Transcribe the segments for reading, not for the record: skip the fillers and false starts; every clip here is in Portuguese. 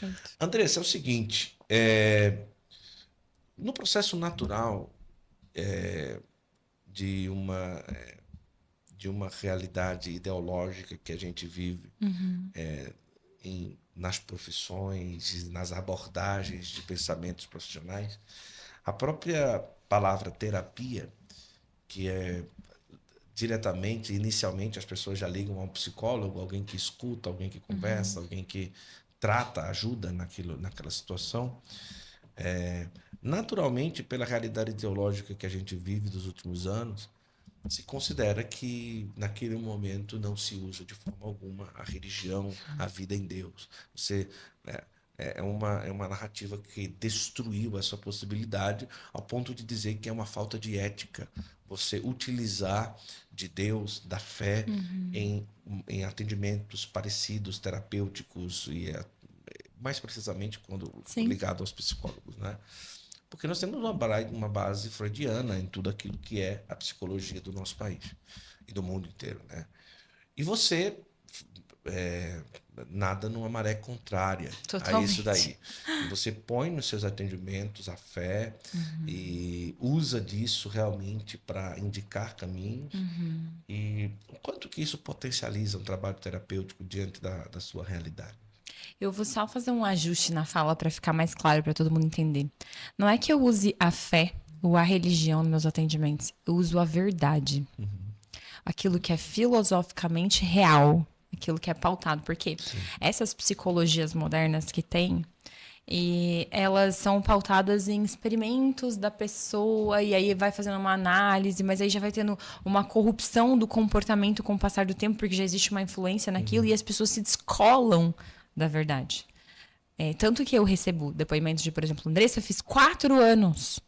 Perfeito. Andressa, é o seguinte, no processo natural de uma, de uma realidade ideológica que a gente vive Uhum. nas profissões, nas abordagens de pensamentos profissionais, a própria palavra terapia, que é diretamente, inicialmente, as pessoas já ligam a um psicólogo, alguém que escuta, alguém que Uhum. conversa, alguém que trata, ajuda naquela situação. Naturalmente, pela realidade ideológica que a gente vive dos últimos anos, se considera que naquele momento não se usa de forma alguma a religião, a vida em Deus. Você é, é uma narrativa que destruiu essa possibilidade ao ponto de dizer que é uma falta de ética você utilizar de Deus, da fé, Uhum. em atendimentos parecidos, terapêuticos e mais precisamente quando Sim. ligado aos psicólogos, né? Porque nós temos uma base freudiana em tudo aquilo que é a psicologia do nosso país e do mundo inteiro, né? E você é, nada numa maré contrária a isso Totalmente. daí. E você põe nos seus atendimentos a fé Uhum. e usa disso realmente para indicar caminhos. Uhum. E o quanto que isso potencializa um trabalho terapêutico diante da sua realidade? Eu vou só fazer um ajuste na fala para ficar mais claro para todo mundo entender. Não é que eu use a fé ou a religião nos meus atendimentos, eu uso a verdade. Aquilo que é filosoficamente real, aquilo que é pautado, porque Sim. essas psicologias modernas que tem, e elas são pautadas em experimentos da pessoa, e aí vai fazendo uma análise, mas aí já vai tendo uma corrupção do comportamento com o passar do tempo, porque já existe uma influência naquilo, e as pessoas se descolam da verdade. Tanto que eu recebo depoimentos de, por exemplo, Andressa, eu fiz 4 anos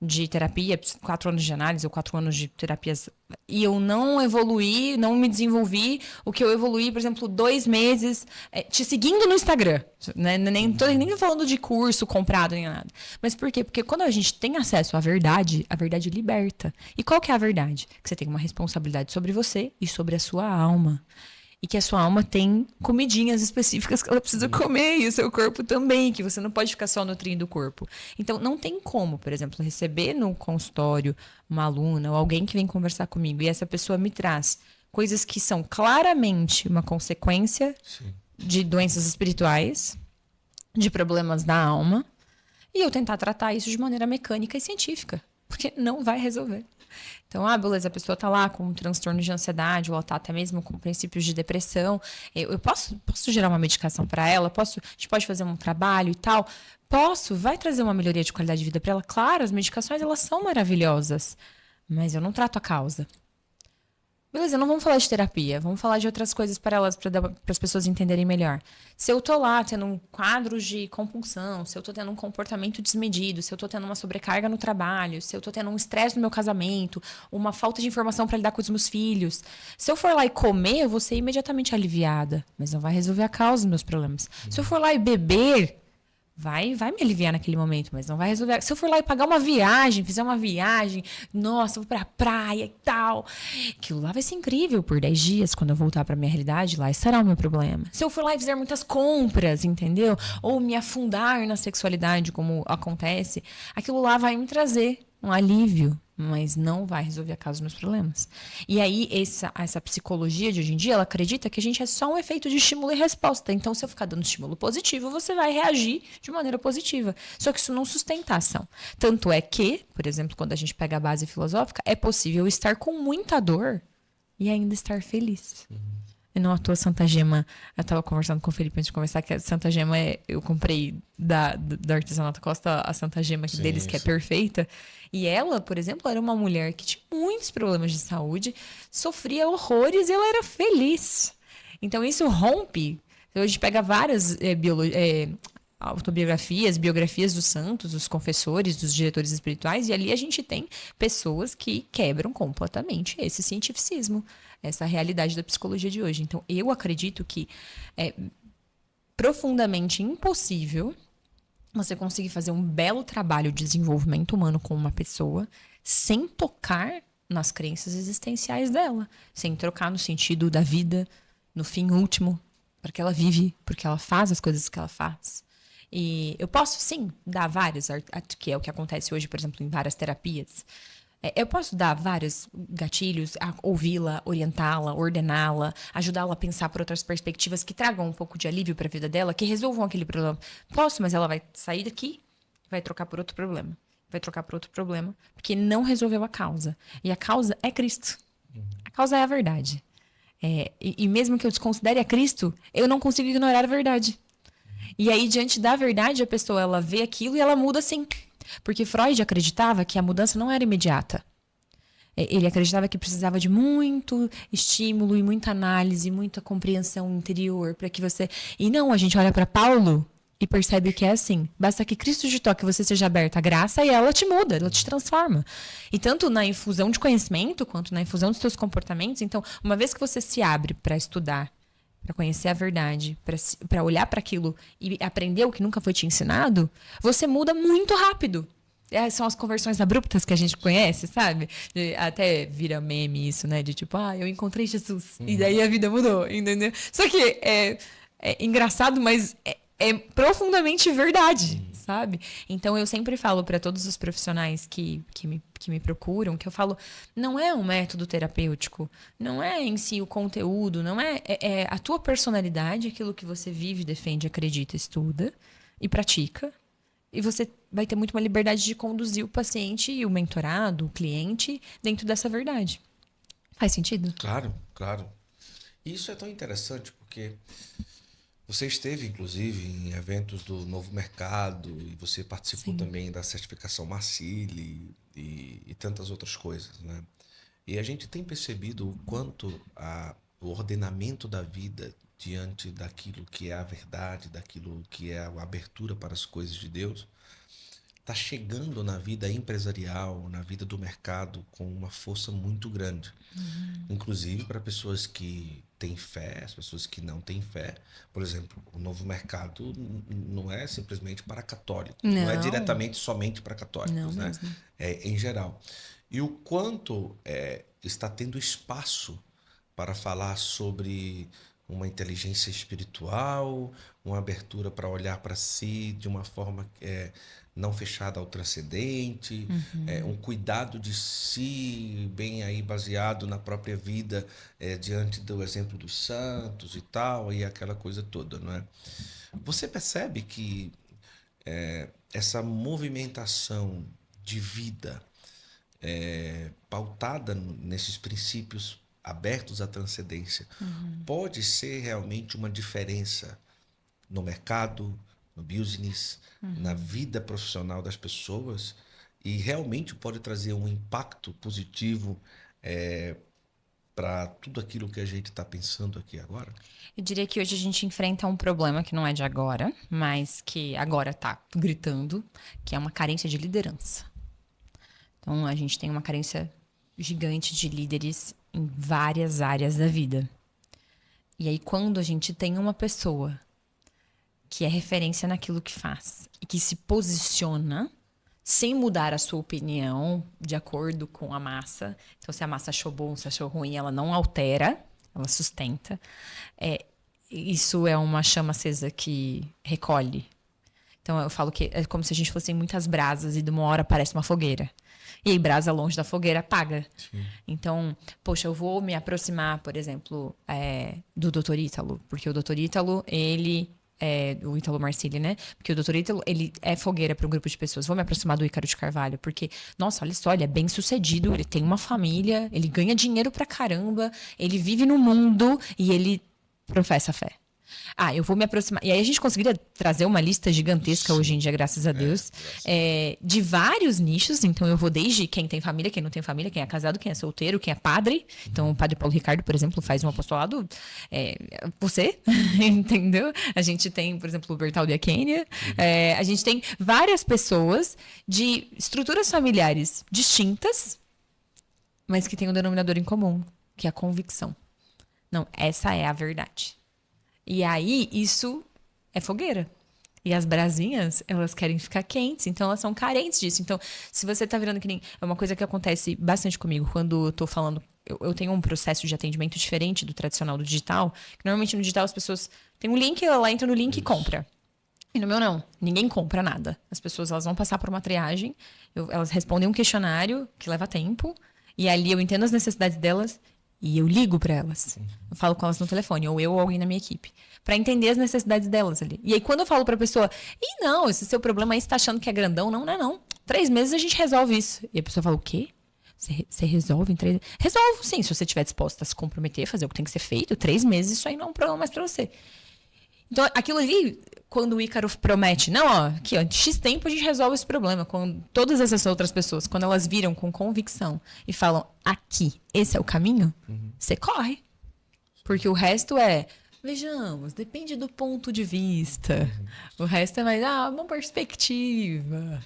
de terapia, 4 anos de análise ou 4 anos de terapias, e eu não evoluí, não me desenvolvi. O que eu evoluí, por exemplo, 2 meses te seguindo no Instagram. Né? Nem falando de curso comprado nem nada. Mas por quê? Porque quando a gente tem acesso à verdade, a verdade liberta. E qual que é a verdade? Que você tem uma responsabilidade sobre você e sobre a sua alma. E que a sua alma tem comidinhas específicas que ela precisa comer, e o seu corpo também, que você não pode ficar só nutrindo o corpo. Então, não tem como, por exemplo, receber no consultório uma aluna ou alguém que vem conversar comigo e essa pessoa me traz coisas que são claramente uma consequência Sim. de doenças espirituais, de problemas da alma, e eu tentar tratar isso de maneira mecânica e científica, porque não vai resolver. Então, beleza, a pessoa tá lá com um transtorno de ansiedade, ou ela tá até mesmo com princípios de depressão. Eu posso gerar uma medicação para ela? A gente pode fazer um trabalho e tal? Posso, vai trazer uma melhoria de qualidade de vida para ela. Claro, as medicações, elas são maravilhosas, mas eu não trato a causa. Beleza, não vamos falar de terapia, vamos falar de outras coisas para elas, para as pessoas entenderem melhor. Se eu tô lá tendo um quadro de compulsão, se eu tô tendo um comportamento desmedido, se eu tô tendo uma sobrecarga no trabalho, se eu tô tendo um estresse no meu casamento, uma falta de informação para lidar com os meus filhos, se eu for lá e comer, eu vou ser imediatamente aliviada, mas não vai resolver a causa dos meus problemas. Se eu for lá e beber, vai me aliviar naquele momento, mas não vai resolver. Se eu for lá e pagar uma viagem, fizer uma viagem, nossa, vou pra praia e tal, aquilo lá vai ser incrível por 10 dias. Quando eu voltar pra minha realidade, lá estará o meu problema. Se eu for lá e fizer muitas compras, entendeu? Ou me afundar na sexualidade, como acontece, aquilo lá vai me trazer um alívio, mas não vai resolver a causa dos meus problemas. E aí, essa psicologia de hoje em dia, ela acredita que a gente é só um efeito de estímulo e resposta. Então, se eu ficar dando estímulo positivo, você vai reagir de maneira positiva. Só que isso não sustenta a ação. Tanto é que, por exemplo, quando a gente pega a base filosófica, é possível estar com muita dor e ainda estar feliz. E não à toa Santa Gema, eu tava conversando com o Felipe antes de conversar, que a Santa Gema eu comprei da Artesanato Costa a Santa Gema deles, Sim, que é sim. perfeita. E ela, por exemplo, era uma mulher que tinha muitos problemas de saúde, sofria horrores e ela era feliz. Então isso rompe. Então, a gente pega várias autobiografias, biografias dos santos, dos confessores, dos diretores espirituais, e ali a gente tem pessoas que quebram completamente esse cientificismo, essa realidade da psicologia de hoje. Então, eu acredito que é profundamente impossível você conseguir fazer um belo trabalho de desenvolvimento humano com uma pessoa sem tocar nas crenças existenciais dela, sem trocar no sentido da vida, no fim último, porque ela vive, porque ela faz as coisas que ela faz. E eu posso, sim, dar vários, que é o que acontece hoje, por exemplo, em várias terapias. Eu posso dar vários gatilhos, ouvi-la, orientá-la, ordená-la, ajudá-la a pensar por outras perspectivas que tragam um pouco de alívio para a vida dela, que resolvam aquele problema. Posso, mas ela vai sair daqui e vai trocar por outro problema. Vai trocar por outro problema, porque não resolveu a causa. E a causa é Cristo. A causa é a verdade. E mesmo que eu desconsidere a Cristo, eu não consigo ignorar a verdade. E aí, diante da verdade, a pessoa ela vê aquilo e ela muda sim. Porque Freud acreditava que a mudança não era imediata. Ele acreditava que precisava de muito estímulo e muita análise, muita compreensão interior para que você... E não, a gente olha para Paulo e percebe que é assim. Basta que Cristo te toque, você seja aberta à graça e ela te muda, ela te transforma. E tanto na infusão de conhecimento quanto na infusão dos seus comportamentos. Então, uma vez que você se abre para estudar, para conhecer a verdade, para olhar para aquilo e aprender o que nunca foi te ensinado, você muda muito rápido. São as conversões abruptas que a gente conhece, sabe? Até vira meme isso, né? De tipo, eu encontrei Jesus. E daí a vida mudou, entendeu? Só que é engraçado, mas é profundamente verdade, sabe? Então, eu sempre falo para todos os profissionais que me procuram, que eu falo, não é um método terapêutico, não é em si o conteúdo, não é a tua personalidade, aquilo que você vive, defende, acredita, estuda e pratica. E você vai ter muito uma liberdade de conduzir o paciente e o mentorado, o cliente, dentro dessa verdade. Faz sentido? Claro, claro. E isso é tão interessante porque você esteve, inclusive, em eventos do Novo Mercado e você participou também da certificação Marcili e tantas outras coisas, né? E a gente tem percebido o quanto o ordenamento da vida diante daquilo que é a verdade, daquilo que é a abertura para as coisas de Deus, está chegando na vida empresarial, na vida do mercado, com uma força muito grande. Inclusive para pessoas que têm fé, as pessoas que não têm fé. Por exemplo, o Novo Mercado não é simplesmente para católicos, não é diretamente somente para católicos, né? É em geral. E o quanto está tendo espaço para falar sobre uma inteligência espiritual, uma abertura para olhar para si de uma forma não fechada ao transcendente, um cuidado de si, bem aí baseado na própria vida, diante do exemplo dos santos e tal, e aquela coisa toda, não é? Você percebe que essa movimentação de vida pautada nesses princípios abertos à transcendência, pode ser realmente uma diferença no mercado, no business, na vida profissional das pessoas e realmente pode trazer um impacto positivo para tudo aquilo que a gente está pensando aqui agora? Eu diria que hoje a gente enfrenta um problema que não é de agora, mas que agora está gritando, que é uma carência de liderança. Então, a gente tem uma carência gigante de líderes em várias áreas da vida. E aí, quando a gente tem uma pessoa que é referência naquilo que faz e que se posiciona sem mudar a sua opinião de acordo com a massa. Então, se a massa achou bom, se achou ruim, ela não altera, ela sustenta. Isso é uma chama acesa que recolhe. Então, eu falo que é como se a gente fosse em muitas brasas e de uma hora aparece uma fogueira. E aí, brasa longe da fogueira apaga. Sim. Então, poxa, eu vou me aproximar, por exemplo, do Dr. Ítalo. Porque o Dr. Ítalo, ele... o Ítalo Marcili, né? Porque o Dr. Ítalo, ele é fogueira para um grupo de pessoas. Vou me aproximar do Ícaro de Carvalho. Porque, nossa, olha só, ele é bem sucedido. Ele tem uma família. Ele ganha dinheiro pra caramba. Ele vive no mundo. E ele professa a fé. Eu vou me aproximar. E aí a gente conseguiria trazer uma lista gigantesca hoje em dia, graças a Deus, de vários nichos. Então eu vou desde quem tem família, quem não tem família, quem é casado, quem é solteiro, quem é padre. Então o padre Paulo Ricardo, por exemplo, faz um apostolado. Você, entendeu? A gente tem, por exemplo, o Bertaldo e a Kênia. A gente tem várias pessoas de estruturas familiares distintas, mas que têm um denominador em comum, que é a convicção. Não, essa é a verdade. E aí, isso é fogueira. E as brasinhas, elas querem ficar quentes, então elas são carentes disso. Então, se você tá virando que nem... É uma coisa que acontece bastante comigo, quando eu tô falando eu tenho um processo de atendimento diferente do tradicional do digital, que normalmente no digital as pessoas têm um link, ela entra no link e compra. E no meu não, ninguém compra nada. As pessoas elas vão passar por uma triagem, elas respondem um questionário que leva tempo, e ali eu entendo as necessidades delas e eu ligo para elas. Eu falo com elas no telefone, ou eu ou alguém na minha equipe, para entender as necessidades delas ali. E aí quando eu falo para a pessoa, não, esse seu problema aí você tá achando que é grandão, não é não. 3 meses a gente resolve isso. E a pessoa fala, o quê? Você resolve em 3 meses? Resolvo, sim, se você estiver disposta a se comprometer, fazer o que tem que ser feito, 3 meses isso aí não é um problema mais para você. Então, aquilo ali, quando o Ícaro promete, não, ó, aqui, ó, em X tempo a gente resolve esse problema. Com todas essas outras pessoas, quando elas viram com convicção e falam, aqui, esse é o caminho, você corre. Porque o resto é, vejamos, depende do ponto de vista. O resto é mais, uma perspectiva.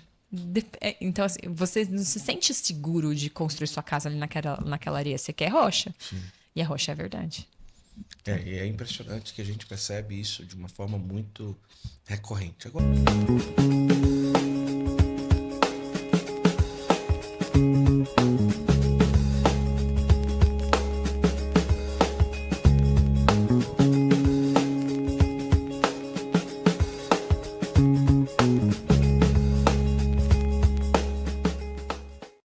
Então, assim, você não se sente seguro de construir sua casa ali naquela areia. Você quer rocha. Sim. E a rocha é a verdade. E é impressionante que a gente percebe isso de uma forma muito recorrente. Agora...